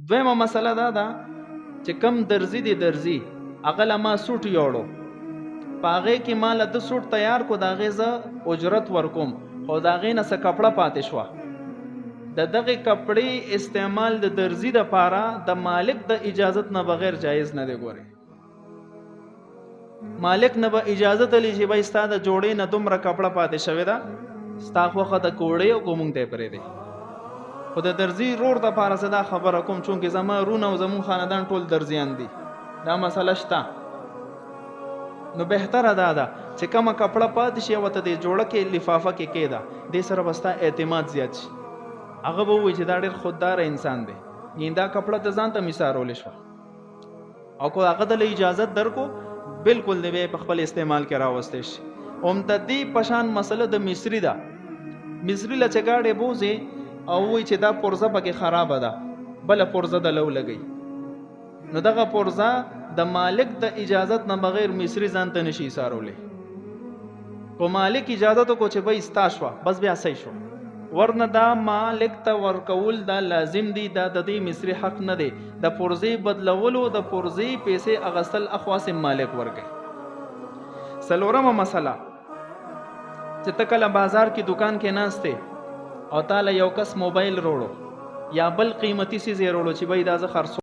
دویمه مسله دا ده چې کم درزي دی درزي هغه له ما سوټ یوړو په هغې کې ما له ده سوټ تیار کو د هغې زه اجرت ورکوم خو د هغې نه څه کپړه پاتې شوه د دغې کپړې استعمال د درزي دپاره د مالک د اجازت نه بغیر جایز نه دی ګورې مالک نه به اجازت لي چې بھائی ستا د جوړې نه دومره کپړه پاتې شوې ده ستا خوښه د کوړې او کو مونږ ته یې پرېږدی خو د درزي رور دپاره زه دا خبره کوم چونکې زما رونه او زمون خاندان ټول درزیان دي دا مسله شته نو بهتره دا ده چې کومه کپړه پاتې شي ورته د جوړه کې لفافه کې کېده دې سره به ستا اعتماد زیات شي هغه به ووایي چې دا ډېر خودداره انسان دی یعنې دا کپړه د ځان ته میثارولی شوه او که هغه ته له اجازت درکو بالکل د بیا په خپل استعمال کې راوستی شي هم د دې په شان مسله د مصري ده مصري له چې ګاډې بوځې او وایي چې دا پرزه پکې خرابه ده بله پرزه د لو لګوي نو دغه پرزه د مالک د اجازت نه بغیر مصري ځان ته نشي ایثارولی په مالک اجازت کو چې بھائی ستا شوه بس بیا صحیح شو ورنه دا مالک ته ورکول دا لازم دی دا د دې مصري حق نه دی د پرزې بدلولو د پرزې پیسې اغستل اخواسم مالک ورکوي څلورمه مسله چې ته کله بازار کې دکان کې ناستې او تاله یو کس موبایل روړو یا بل قیمتي څیز یې روړو چې بھائی دا زه خرڅوم